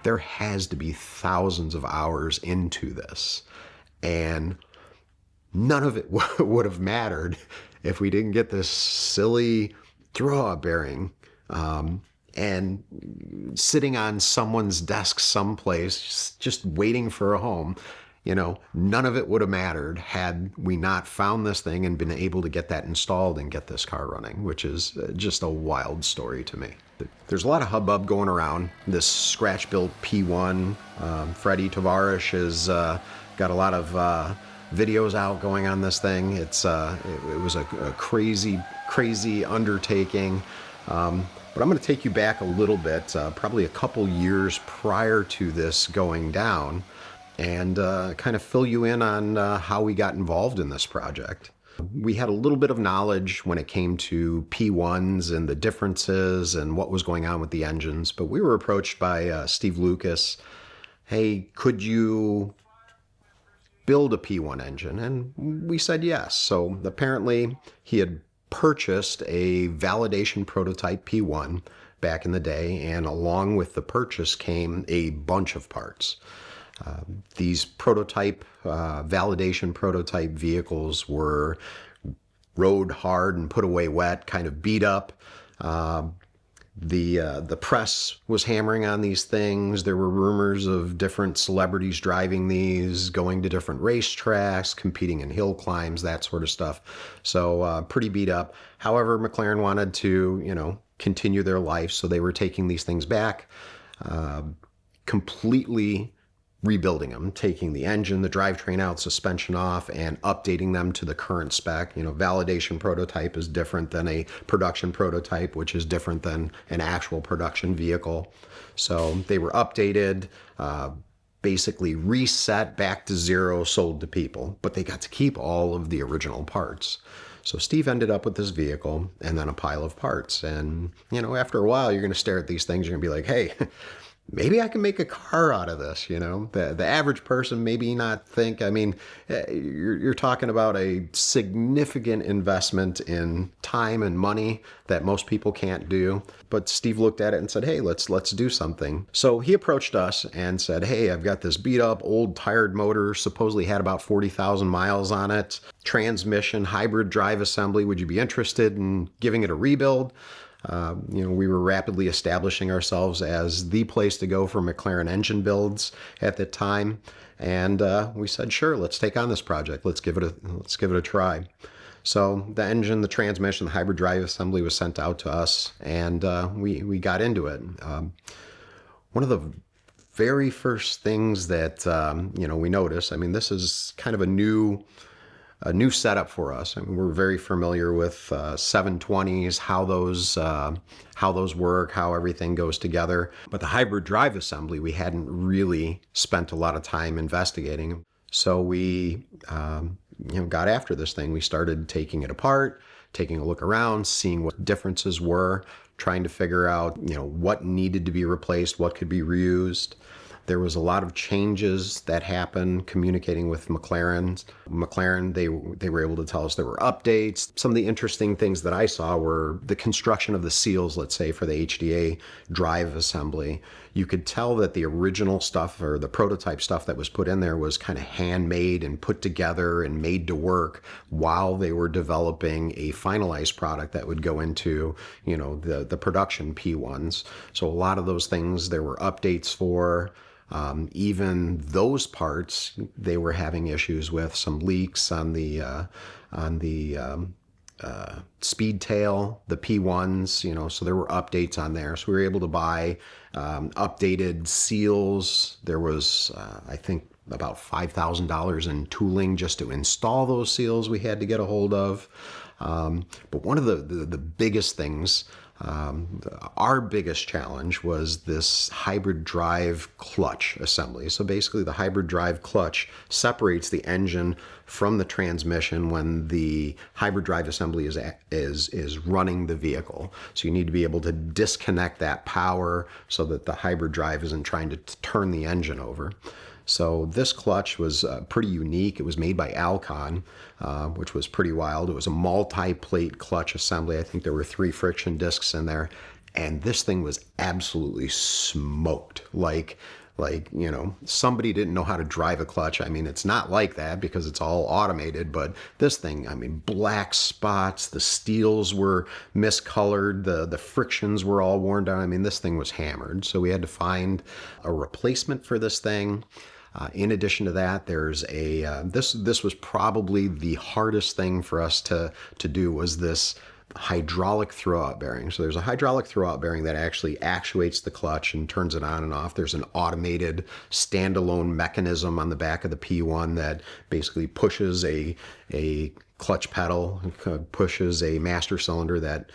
there has to be thousands of hours into this. And none of it would have mattered if we didn't get this silly throw-out bearing and sitting on someone's desk someplace, just waiting for a home. None of it would have mattered had we not found this thing and been able to get that installed and get this car running, which is just a wild story to me. There's a lot of hubbub going around. This scratch-built P1, Freddie Tavarish has got a lot of videos out going on this thing. It was a crazy undertaking. But I'm going to take you back a little bit, probably a couple years prior to this going down, and kind of fill you in on how we got involved in this project. We had a little bit of knowledge when it came to P1s and the differences and what was going on with the engines, but we were approached by Steve Lucas. Hey, could you build a P1 engine? And we said yes. So apparently he had purchased a validation prototype P1 back in the day, and along with the purchase came a bunch of parts. These validation prototype vehicles were rode hard and put away wet, kind of beat up. The press was hammering on these things. There were rumors of different celebrities driving these, going to different racetracks, competing in hill climbs, that sort of stuff. So pretty beat up. However, McLaren wanted to, continue their life, so they were taking these things back, completely rebuilding them, taking the engine, the drivetrain out, suspension off, and updating them to the current spec. Validation prototype is different than a production prototype, which is different than an actual production vehicle. So they were updated, basically reset back to zero, sold to people, but they got to keep all of the original parts. So Steve ended up with this vehicle and then a pile of parts. And, after a while, you're going to stare at these things, you're going to be like, hey, maybe I can make a car out of this, The average person maybe not think. You're talking about a significant investment in time and money that most people can't do. But Steve looked at it and said, hey, let's do something. So he approached us and said, hey, I've got this beat up old tired motor, supposedly had about 40,000 miles on it, transmission, hybrid drive assembly. Would you be interested in giving it a rebuild? We were rapidly establishing ourselves as the place to go for McLaren engine builds at the time, and we said, sure, let's take on this project. Let's give it a try. So the engine, the transmission, the hybrid drive assembly was sent out to us, and we got into it. One of the very first things that we noticed. This is kind of a new setup for us. We're very familiar with 720s, how those work, how everything goes together. But the hybrid drive assembly, we hadn't really spent a lot of time investigating. So we got after this thing. We started taking it apart, taking a look around, seeing what differences were, trying to figure out what needed to be replaced, what could be reused. There was a lot of changes that happened communicating with McLaren. They were able to tell us there were updates. Some of the interesting things that I saw were the construction of the seals, let's say, for the HDA drive assembly. You could tell that the original stuff or the prototype stuff that was put in there was kind of handmade and put together and made to work while they were developing a finalized product that would go into, the production P1s. So a lot of those things there were updates for. Even those parts, they were having issues with some leaks on the speed tail, the P1s, so there were updates on there. So we were able to buy updated seals. There was, I think, about $5,000 in tooling just to install those seals we had to get a hold of. But one of the biggest things, our biggest challenge was this hybrid drive clutch assembly. So basically the hybrid drive clutch separates the engine from the transmission when the hybrid drive assembly is running the vehicle. So you need to be able to disconnect that power so that the hybrid drive isn't trying to turn the engine over. So this clutch was pretty unique. It was made by Alcon, which was pretty wild. It was a multi-plate clutch assembly. I think there were 3 friction discs in there. and this thing was absolutely smoked. Somebody didn't know how to drive a clutch. I mean, it's not like that because it's all automated, but this thing, I mean, black spots, the steels were miscolored, the frictions were all worn down. I mean, this thing was hammered. So we had to find a replacement for this thing. In addition to that, there's this was probably the hardest thing for us to do, was this hydraulic throwout bearing. So there's a hydraulic throwout bearing that actually actuates the clutch and turns it on and off. There's an automated standalone mechanism on the back of the P1 that basically pushes a clutch pedal, pushes a master cylinder that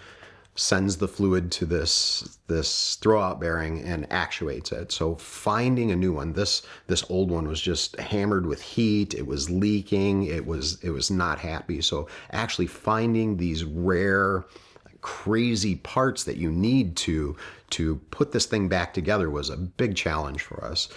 sends the fluid to this throwout bearing and actuates it. So finding a new one, this old one was just hammered with heat. It was leaking. It was not happy. So actually finding these rare, crazy parts that you need to put this thing back together was a big challenge for us.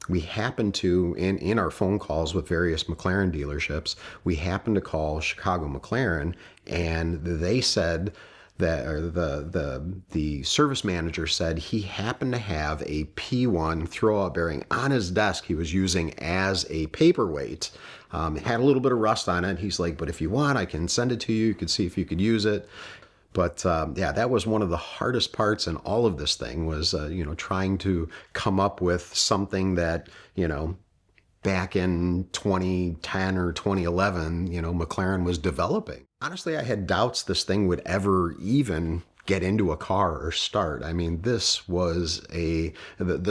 We happened to, in our phone calls with various McLaren dealerships, we happened to call Chicago McLaren, and they said that, or the service manager said he happened to have a P1 throwout bearing on his desk he was using as a paperweight. It had a little bit of rust on it. He's like, but if you want, I can send it to you. You could see if you could use it. But yeah, that was one of the hardest parts in all of this thing, was trying to come up with something that, back in 2010 or 2011, McLaren was developing. Honestly, I had doubts this thing would ever even get into a car or start. I mean, this was the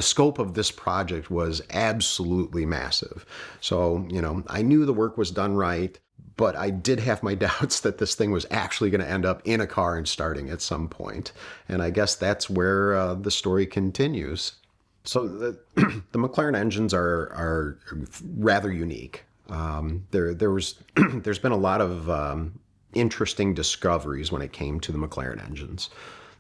scope of this project was absolutely massive. So, I knew the work was done right, but I did have my doubts that this thing was actually going to end up in a car and starting at some point. And I guess that's where the story continues. So the McLaren engines are rather unique. There's been a lot of interesting discoveries when it came to the McLaren engines.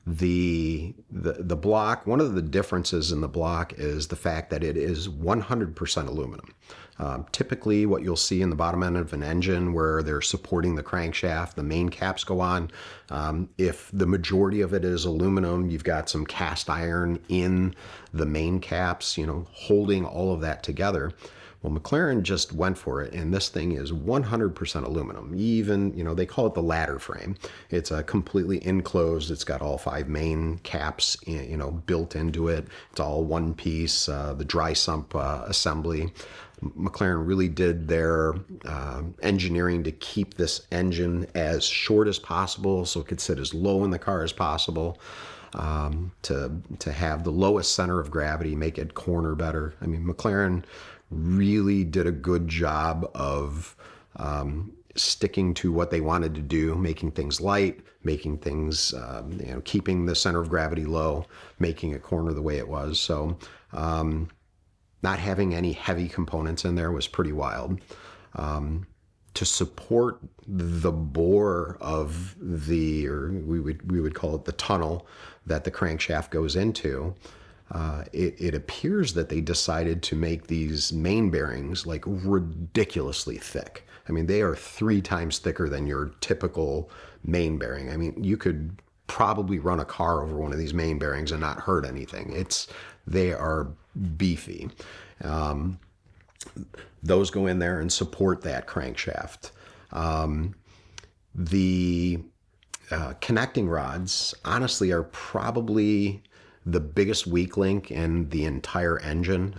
The block, one of the differences in the block is the fact that it is 100% aluminum. Typically what you'll see in the bottom end of an engine where they're supporting the crankshaft, the main caps go on. If the majority of it is aluminum, you've got some cast iron in the main caps, holding all of that together. Well, McLaren just went for it, and this thing is 100% aluminum. Even, they call it the ladder frame. It's completely enclosed. It's got all 5 main caps, built into it. It's all one piece, the dry sump assembly. McLaren really did their engineering to keep this engine as short as possible so it could sit as low in the car as possible, to have the lowest center of gravity, make it corner better. I mean, McLaren really did a good job of sticking to what they wanted to do, making things light, making things, keeping the center of gravity low, making it corner the way it was. So not having any heavy components in there was pretty wild. To support the bore of or we would call it the tunnel that the crankshaft goes into, it appears that they decided to make these main bearings like ridiculously thick. I mean, they are 3 times thicker than your typical main bearing. I mean, you could probably run a car over one of these main bearings and not hurt anything. They are beefy. Those go in there and support that crankshaft. The connecting rods, honestly, are probably the biggest weak link in the entire engine.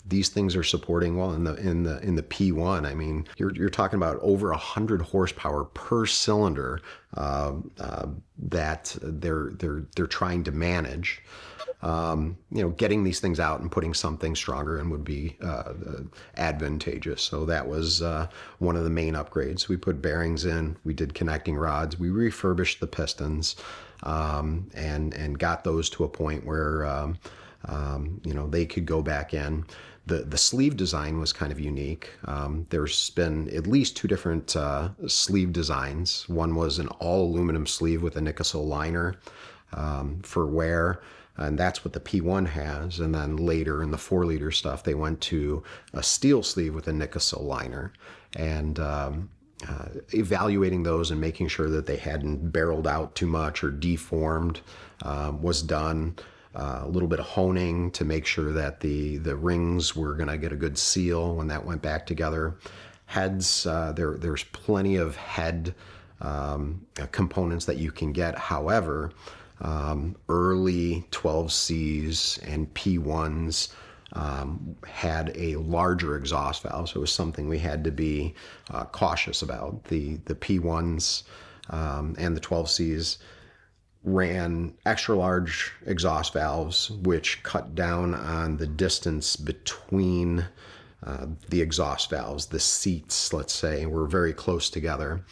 These things are supporting well in the P1. I mean, you're talking about over 100 horsepower per cylinder that they're trying to manage. Getting these things out and putting something stronger in would be advantageous. So that was one of the main upgrades. We put bearings in, we did connecting rods, we refurbished the pistons, and got those to a point where they could go back in. The sleeve design was kind of unique. There's been at least 2 different sleeve designs. One was an all aluminum sleeve with a Nickel liner for wear. And that's what the P1 has. And then later in the 4-liter stuff, they went to a steel sleeve with a Nickel liner. And evaluating those and making sure that they hadn't barreled out too much or deformed was done. A little bit of honing to make sure that the rings were going to get a good seal when that went back together. Heads, there's plenty of head components that you can get. However, early 12Cs and P1s had a larger exhaust valve, so it was something we had to be cautious about. The P1s and the 12Cs ran extra large exhaust valves, which cut down on the distance between the exhaust valves. The seats, let's say, were very close together.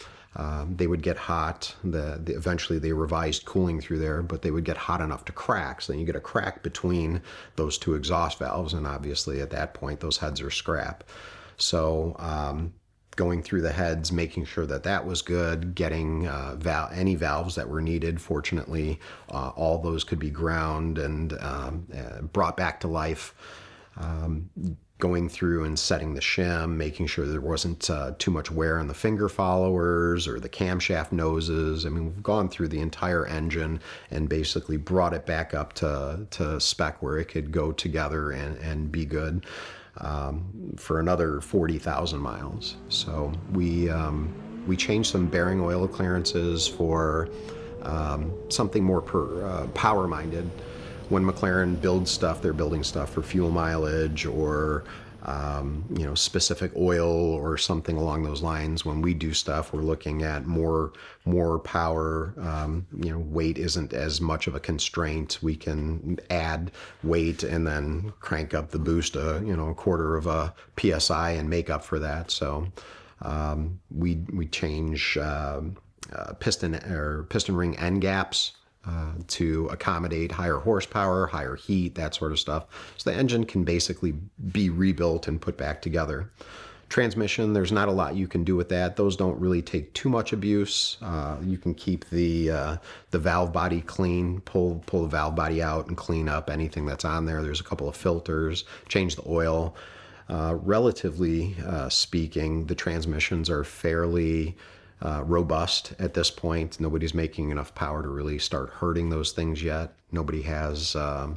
They would get hot. Eventually they revised cooling through there, but they would get hot enough to crack. So then you get a crack between those two exhaust valves, and obviously at that point those heads are scrap. So going through the heads, making sure that that was good, getting any valves that were needed. Fortunately, all those could be ground and brought back to life. Going through and setting the shim, making sure there wasn't too much wear on the finger followers or the camshaft noses. I mean, we've gone through the entire engine and basically brought it back up to spec where it could go together and be good for another 40,000 miles. So we changed some bearing oil clearances for something more power-minded. When McLaren builds stuff, they're building stuff for fuel mileage or specific oil or something along those lines. When we do stuff, we're looking at more power. Weight isn't as much of a constraint. We can add weight and then crank up the boost a quarter of a psi and make up for that. So we change piston ring end gaps to accommodate higher horsepower, higher heat, that sort of stuff. So the engine can basically be rebuilt and put back together. Transmission, there's not a lot you can do with that. Those don't really take too much abuse. You can keep the valve body clean, pull the valve body out and clean up anything that's on there. There's a couple of filters, change the oil. Relatively speaking, the transmissions are fairly robust at this point. Nobody's making enough power to really start hurting those things yet. Nobody has the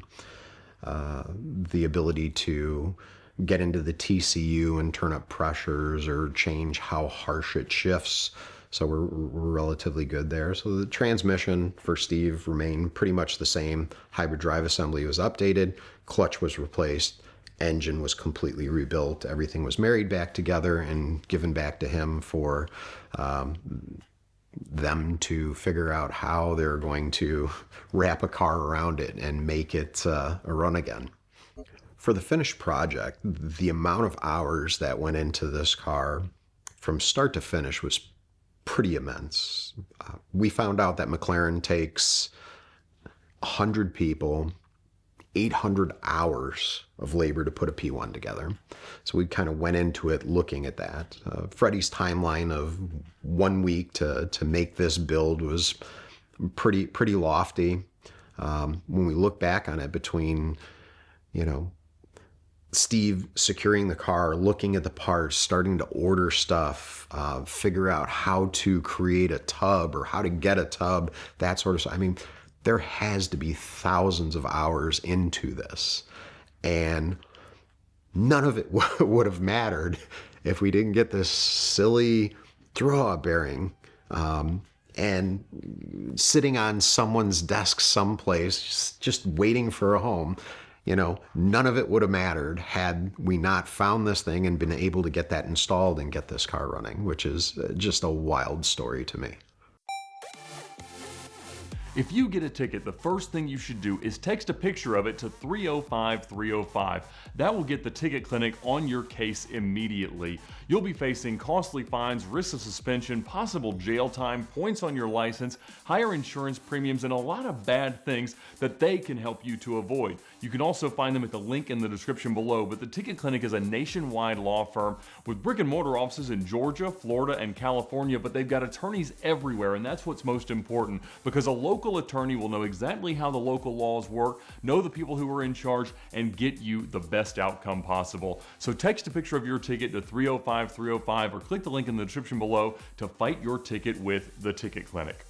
ability to get into the TCU and turn up pressures or change how harsh it shifts. So we're relatively good there. So the transmission for Steve remained pretty much the same. Hybrid drive assembly was updated, clutch was replaced, engine was completely rebuilt. Everything was married back together and given back to him for them to figure out how they're going to wrap a car around it and make it a run again. For the finished project, the amount of hours that went into this car from start to finish was pretty immense. We found out that McLaren takes 100 people, 800 hours of labor to put a P1 together. So we kind of went into it looking at that. Freddie's timeline of 1 week to make this build was pretty lofty. When we look back on it, between Steve securing the car, looking at the parts, starting to order stuff, figure out how to create a tub or how to get a tub, that sort of stuff. I mean, there has to be thousands of hours into this, and none of it would have mattered if we didn't get this silly throw-out bearing and sitting on someone's desk someplace, just waiting for a home. None of it would have mattered had we not found this thing and been able to get that installed and get this car running, which is just a wild story to me. If you get a ticket, the first thing you should do is text a picture of it to 305-305. That will get the ticket clinic on your case immediately. You'll be facing costly fines, risks of suspension, possible jail time, points on your license, higher insurance premiums, and a lot of bad things that they can help you to avoid. You can also find them at the link in the description below, but the Ticket Clinic is a nationwide law firm with brick and mortar offices in Georgia, Florida, and California, but they've got attorneys everywhere, and that's what's most important, because a local attorney will know exactly how the local laws work, know the people who are in charge, and get you the best outcome possible. So text a picture of your ticket to 305 305 305 or click the link in the description below to fight your ticket with the Ticket Clinic.